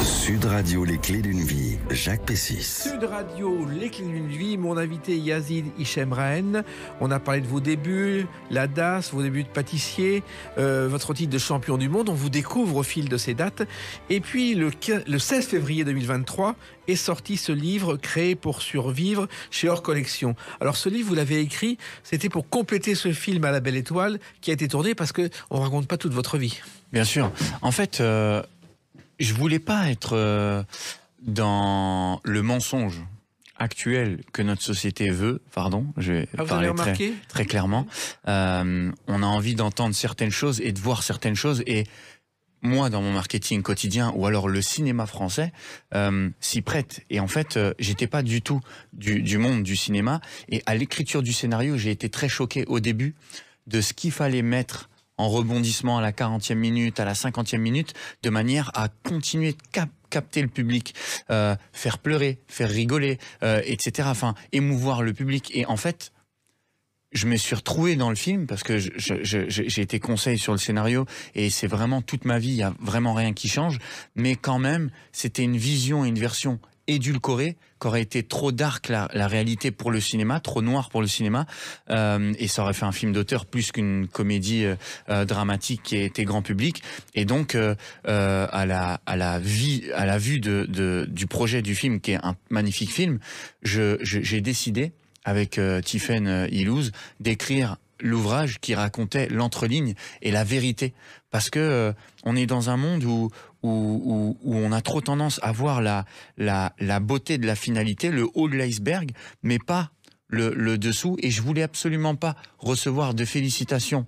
Sud Radio, les clés d'une vie, Jacques Pessis. Sud Radio, les clés d'une vie, mon invité Yazid Hichemraen. On a parlé de vos débuts, la DAS, vos débuts de pâtissier, votre titre de champion du monde. On vous découvre au fil de ces dates. Et puis le 16 février 2023 est sorti ce livre créé pour survivre chez Hors Collection. Alors ce livre, vous l'avez écrit, c'était pour compléter ce film à la Belle Étoile qui a été tourné, parce qu'on ne raconte pas toute votre vie. Bien sûr. En fait, je voulais pas être dans le mensonge actuel que notre société veut. Pardon, je vais parler très clairement. On a envie d'entendre certaines choses et de voir certaines choses, et moi, dans mon marketing quotidien, ou alors le cinéma français, s'y prête. Et en fait, j'étais pas du tout du monde du cinéma. Et à l'écriture du scénario, j'ai été très choqué au début de ce qu'il fallait mettre en rebondissement à la 40e minute, à la 50e minute, de manière à continuer de capter le public, faire pleurer, faire rigoler, etc. Enfin, émouvoir le public. Et en fait, je me suis retrouvé dans le film, parce que j'ai été conseil sur le scénario, et c'est vraiment toute ma vie, il y a vraiment rien qui change. Mais quand même, c'était une vision et une version édulcorée, qu'aurait été trop dark la réalité pour le cinéma, trop noir pour le cinéma, et ça aurait fait un film d'auteur plus qu'une comédie dramatique qui était grand public. Et donc à la vue du projet du film, qui est un magnifique film, j'ai décidé avec Tiffaine Ilouz d'écrire l'ouvrage qui racontait l'entreligne et la vérité, parce que on est dans un monde où on a trop tendance à voir la beauté de la finalité, le haut de l'iceberg, mais pas le dessous. Et je voulais absolument pas recevoir de félicitations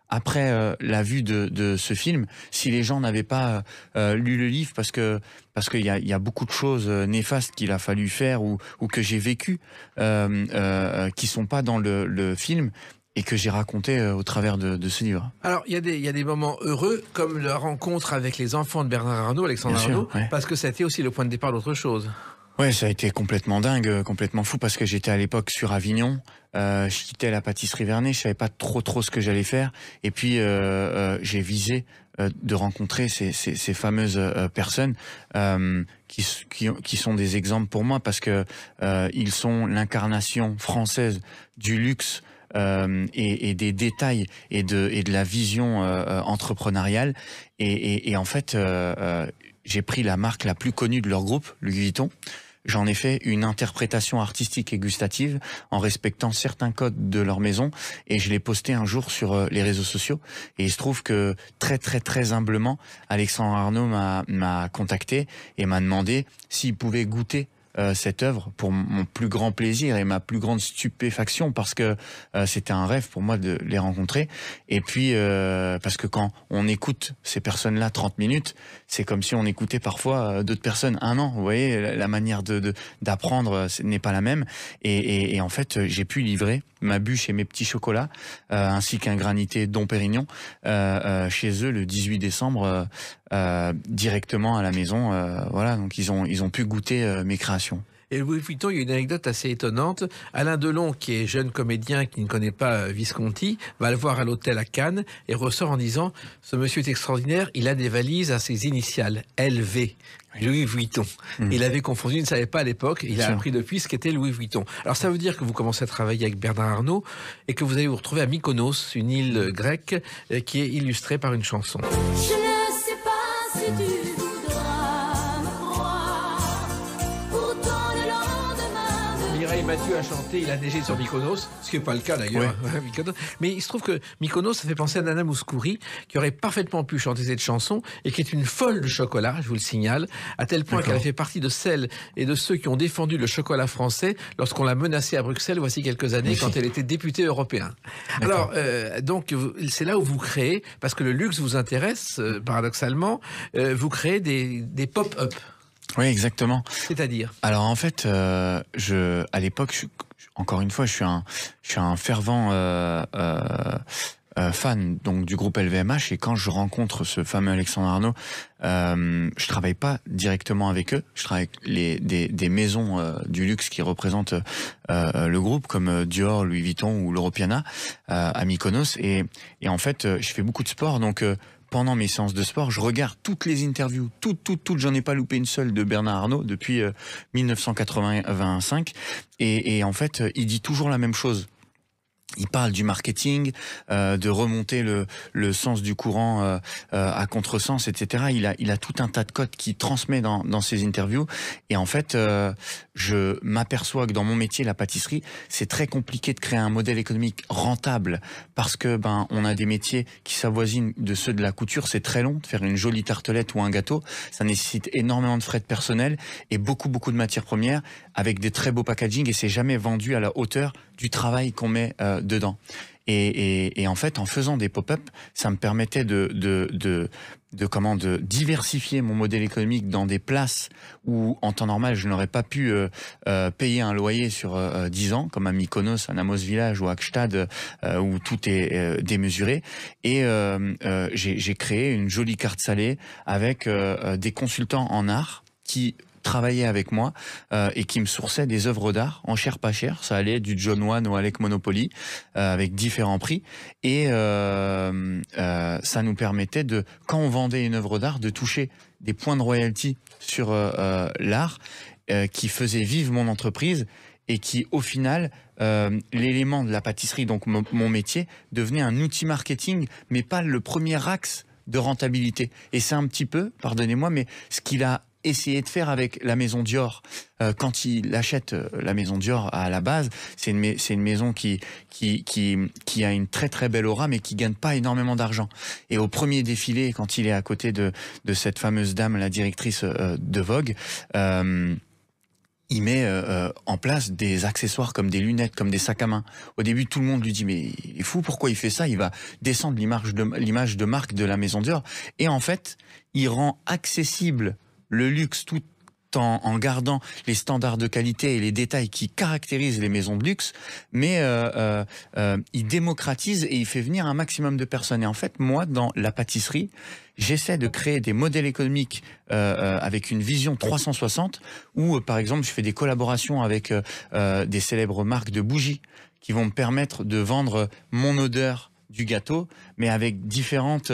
après la vue de ce film si les gens n'avaient pas lu le livre, parce qu'il y a beaucoup de choses néfastes qu'il a fallu faire ou que j'ai vécues qui sont pas dans le film, et que j'ai raconté au travers de ce livre. Alors, il y a des moments heureux, comme la rencontre avec les enfants de Bernard Arnault, Alexandre Arnault, ouais. Parce que ça a été aussi le point de départ d'autre chose. Ouais, ça a été complètement dingue, complètement fou, parce que j'étais à l'époque sur Avignon, je quittais la pâtisserie Vernet, je savais pas trop ce que j'allais faire, et puis j'ai visé de rencontrer ces fameuses personnes qui sont des exemples pour moi, parce que ils sont l'incarnation française du luxe, et des détails et de la vision entrepreneuriale, et en fait j'ai pris la marque la plus connue de leur groupe, Louis Vuitton. J'en ai fait une interprétation artistique et gustative en respectant certains codes de leur maison, et je l'ai posté un jour sur les réseaux sociaux. Et il se trouve que très humblement, Alexandre Arnault m'a contacté et m'a demandé s'il pouvait goûter cette œuvre pour mon plus grand plaisir et ma plus grande stupéfaction, parce que c'était un rêve pour moi de les rencontrer. Et puis parce que quand on écoute ces personnes-là 30 minutes, c'est comme si on écoutait parfois d'autres personnes 1 an. Vous voyez, la manière d'apprendre n'est pas la même. Et en fait, j'ai pu livrer ma bûche et mes petits chocolats, ainsi qu'un granité Dom Pérignon, chez eux le 18 décembre, directement à la maison. Voilà, donc ils ont pu goûter mes créations. Et Louis Vuitton, il y a une anecdote assez étonnante. Alain Delon, qui est jeune comédien, qui ne connaît pas Visconti, va le voir à l'hôtel à Cannes et ressort en disant « Ce monsieur est extraordinaire, il a des valises à ses initiales, LV ». Louis Vuitton. Il avait confondu, il ne savait pas à l'époque, il a appris depuis ce qu'était Louis Vuitton. Alors ça veut dire que vous commencez à travailler avec Bernard Arnault et que vous allez vous retrouver à Mykonos, une île grecque qui est illustrée par une chanson. Je ne sais pas si tu voudras me croire, pourtant le lendemain de... Mireille Mathieu a chanté « Il a neigé sur Mykonos », ce qui n'est pas le cas d'ailleurs. Ouais. Mais il se trouve que Mykonos, ça fait penser à Nana Mouskouri, qui aurait parfaitement pu chanter cette chanson et qui est une folle de chocolat, je vous le signale, à tel point qu'elle a fait partie de celles et de ceux qui ont défendu le chocolat français lorsqu'on l'a menacée à Bruxelles voici quelques années quand elle était députée européenne. Alors, donc, c'est là où vous créez, parce que le luxe vous intéresse, paradoxalement, vous créez des pop-up. Oui, exactement. C'est-à-dire ? Alors en fait, à l'époque, encore une fois, je suis un fervent fan donc du groupe LVMH, et quand je rencontre ce fameux Alexandre Arnault, je travaille pas directement avec eux, je travaille avec des maisons du luxe qui représentent le groupe, comme Dior, Louis Vuitton ou l'Europiana à Mykonos, et en fait, je fais beaucoup de sport, donc pendant mes séances de sport, je regarde toutes les interviews, toutes, j'en ai pas loupé une seule de Bernard Arnault depuis 1985, et en fait, il dit toujours la même chose. Il parle du marketing, de remonter le sens du courant à contresens, etc. Il a tout un tas de codes qu'il transmet dans ses interviews. Et en fait, je m'aperçois que dans mon métier, la pâtisserie, c'est très compliqué de créer un modèle économique rentable, parce que on a des métiers qui s'avoisinent de ceux de la couture. C'est très long de faire une jolie tartelette ou un gâteau. Ça nécessite énormément de frais de personnel et beaucoup de matières premières, avec des très beaux packaging, et c'est jamais vendu à la hauteur du travail qu'on met dedans. Et en fait, en faisant des pop-up, ça me permettait de diversifier mon modèle économique dans des places où, en temps normal, je n'aurais pas pu payer un loyer sur 10 ans, comme à Mykonos, à Namos Village ou à Gstad, où tout est démesuré. Et j'ai créé une jolie carte salée avec des consultants en art qui travaillait avec moi et qui me sourçait des œuvres d'art en cher pas cher. Ça allait du John One au Alec Monopoly, avec différents prix, et ça nous permettait de, quand on vendait une œuvre d'art, de toucher des points de royalty sur l'art qui faisait vivre mon entreprise, et qui, au final, l'élément de la pâtisserie, donc mon métier, devenait un outil marketing, mais pas le premier axe de rentabilité. Et c'est un petit peu, pardonnez-moi, mais ce qu'il a essayé de faire avec la maison Dior. Quand il achète la maison Dior à la base, c'est une maison qui a une très très belle aura, mais qui gagne pas énormément d'argent. Et au premier défilé, quand il est à côté de cette fameuse dame, la directrice de Vogue, il met en place des accessoires comme des lunettes, comme des sacs à main. Au début, tout le monde lui dit « mais il est fou, pourquoi il fait ça ? Il va descendre l'image de marque de la maison Dior. » Et en fait, il rend accessible le luxe tout en gardant les standards de qualité et les détails qui caractérisent les maisons de luxe, mais il démocratise et il fait venir un maximum de personnes. Et en fait, moi, dans la pâtisserie, j'essaie de créer des modèles économiques avec une vision 360, où, par exemple, je fais des collaborations avec des célèbres marques de bougies qui vont me permettre de vendre mon odeur du gâteau, mais avec différentes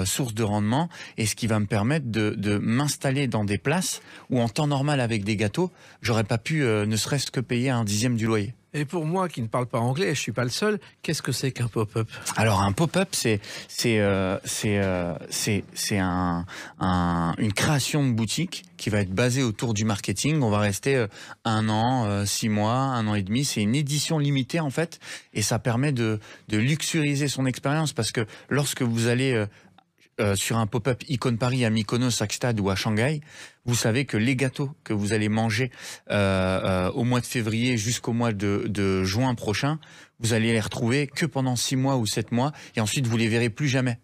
sources de rendement, et ce qui va me permettre de m'installer dans des places où, en temps normal, avec des gâteaux, j'aurais pas pu ne serait-ce que payer 1/10 du loyer. Et pour moi qui ne parle pas anglais, je suis pas le seul, qu'est-ce que c'est qu'un pop-up ? Alors un pop-up, c'est une création de boutique qui va être basée autour du marketing. On va rester 1 an, 6 mois, 1 an et demi. C'est une édition limitée en fait, et ça permet de luxuriser son expérience, parce que lorsque vous allez sur un pop-up Icône Paris à Mykonos, Axtad ou à Shanghai, vous savez que les gâteaux que vous allez manger au mois de février jusqu'au mois de juin prochain, vous allez les retrouver que pendant 6 mois ou 7 mois, et ensuite vous les verrez plus jamais.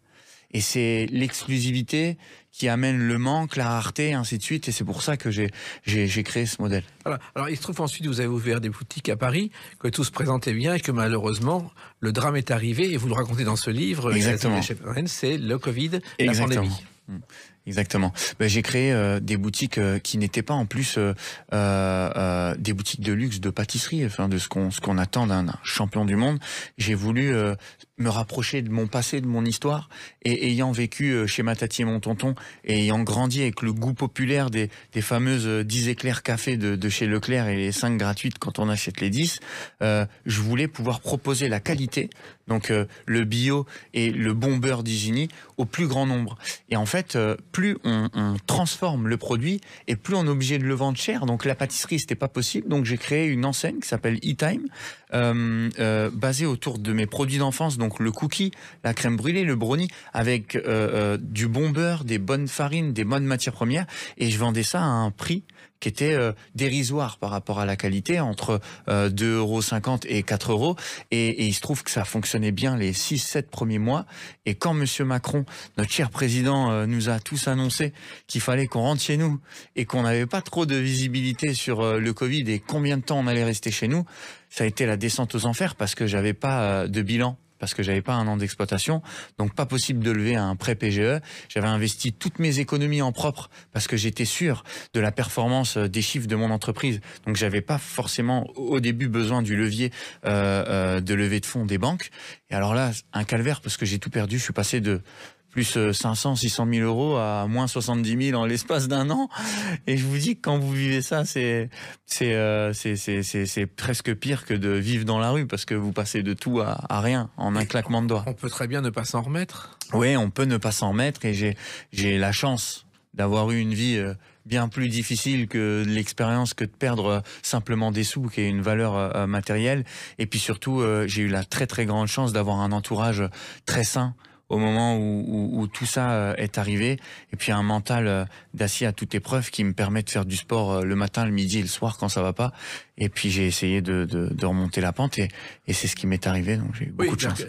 Et c'est l'exclusivité qui amène le manque, la rareté, ainsi de suite. Et c'est pour ça que j'ai créé ce modèle. Voilà. Alors, il se trouve ensuite, vous avez ouvert des boutiques à Paris, que tout se présentait bien et que malheureusement, le drame est arrivé. Et vous le racontez dans ce livre. Exactement. C'est le Covid, la Exactement. pandémie. Exactement. J'ai créé des boutiques qui n'étaient pas en plus des boutiques de luxe, de pâtisserie, enfin de ce qu'on attend d'un champion du monde. J'ai voulu me rapprocher de mon passé, de mon histoire, et ayant vécu chez ma tati et mon tonton, et ayant grandi avec le goût populaire des fameuses 10 éclairs café de chez Leclerc et les 5 gratuites quand on achète les 10, je voulais pouvoir proposer la qualité, donc le bio et le bon beurre d'Isigny au plus grand nombre. Et en fait, plus on transforme le produit et plus on est obligé de le vendre cher. Donc la pâtisserie, c'était pas possible. Donc j'ai créé une enseigne qui s'appelle E-Time, basée autour de mes produits d'enfance, donc le cookie, la crème brûlée, le brownie, avec du bon beurre, des bonnes farines, des bonnes matières premières. Et je vendais ça à un prix qui était dérisoire par rapport à la qualité, entre 2,50 € et 4 €. Et il se trouve que ça fonctionnait bien les 6-7 premiers mois. Et quand Monsieur Macron, notre cher président, nous a tous annoncé qu'il fallait qu'on rentre chez nous et qu'on n'avait pas trop de visibilité sur le Covid et combien de temps on allait rester chez nous, ça a été la descente aux enfers parce que j'avais pas de bilan. Parce que j'avais pas un an d'exploitation, donc pas possible de lever un prêt PGE. J'avais investi toutes mes économies en propre parce que j'étais sûr de la performance des chiffres de mon entreprise. Donc j'avais pas forcément au début besoin du levier de levée de fonds des banques. Et alors là, un calvaire parce que j'ai tout perdu. Je suis passé de plus 500, 600 000 € à moins 70 000 en l'espace d'un an. Et je vous dis que quand vous vivez ça, c'est presque pire que de vivre dans la rue parce que vous passez de tout à rien en un claquement de doigts. On peut très bien ne pas s'en remettre. Oui, on peut ne pas s'en remettre et j'ai la chance d'avoir eu une vie bien plus difficile que l'expérience que de perdre simplement des sous, qui est une valeur matérielle. Et puis surtout, j'ai eu la très très grande chance d'avoir un entourage très sain au moment où tout ça est arrivé, et puis un mental d'acier à toute épreuve qui me permet de faire du sport le matin, le midi et le soir quand ça va pas. Et puis j'ai essayé de remonter la pente et c'est ce qui m'est arrivé, donc j'ai eu beaucoup de chance.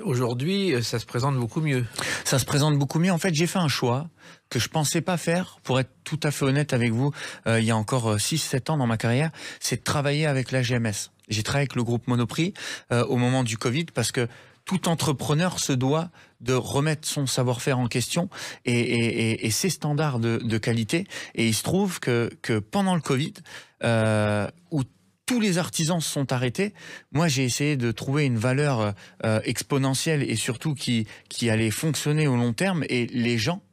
Aujourd'hui, ça se présente beaucoup mieux. Ça se présente beaucoup mieux. En fait, j'ai fait un choix que je pensais pas faire, pour être tout à fait honnête avec vous, il y a encore 6-7 ans dans ma carrière, c'est de travailler avec la GMS. J'ai travaillé avec le groupe Monoprix au moment du Covid parce que tout entrepreneur se doit de remettre son savoir-faire en question et ses standards de qualité. Et il se trouve que pendant le Covid, où tous les artisans se sont arrêtés, moi j'ai essayé de trouver une valeur exponentielle et surtout qui allait fonctionner au long terme. Et les gens,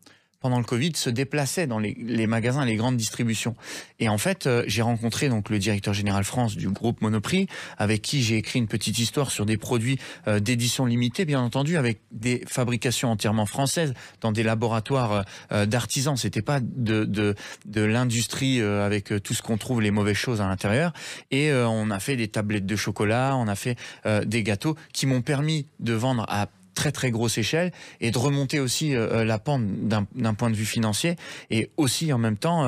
pendant le Covid, se déplaçaient dans les magasins, les grandes distributions. Et en fait, j'ai rencontré donc le directeur général France du groupe Monoprix, avec qui j'ai écrit une petite histoire sur des produits d'édition limitée, bien entendu, avec des fabrications entièrement françaises, dans des laboratoires d'artisans. C'était pas de l'industrie avec tout ce qu'on trouve, les mauvaises choses à l'intérieur. Et on a fait des tablettes de chocolat, on a fait des gâteaux qui m'ont permis de vendre à très très grosse échelle et de remonter aussi la pente d'un point de vue financier et aussi en même temps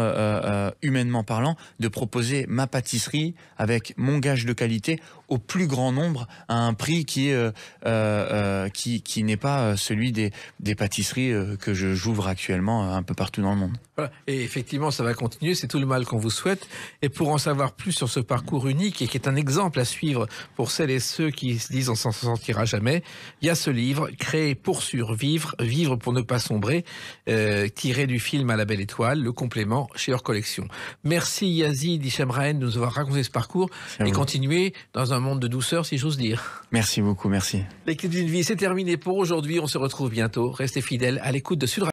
humainement parlant de proposer ma pâtisserie avec mon gage de qualité au plus grand nombre à un prix qui n'est pas celui des pâtisseries que j'ouvre actuellement un peu partout dans le monde. Voilà. Et effectivement, ça va continuer, c'est tout le mal qu'on vous souhaite. Et pour en savoir plus sur ce parcours unique et qui est un exemple à suivre pour celles et ceux qui se disent on s'en sortira jamais, il y a ce livre, Créer pour survivre, vivre pour ne pas sombrer, tiré du film À la belle étoile, le complément chez Hors Collection. Merci Yazid Hichem-Rahen de nous avoir raconté ce parcours et continuer dans un monde de douceur, si j'ose dire. Merci beaucoup, merci. Les Clés d'une vie, c'est terminé pour aujourd'hui. On se retrouve bientôt. Restez fidèles à l'écoute de Sud Radio.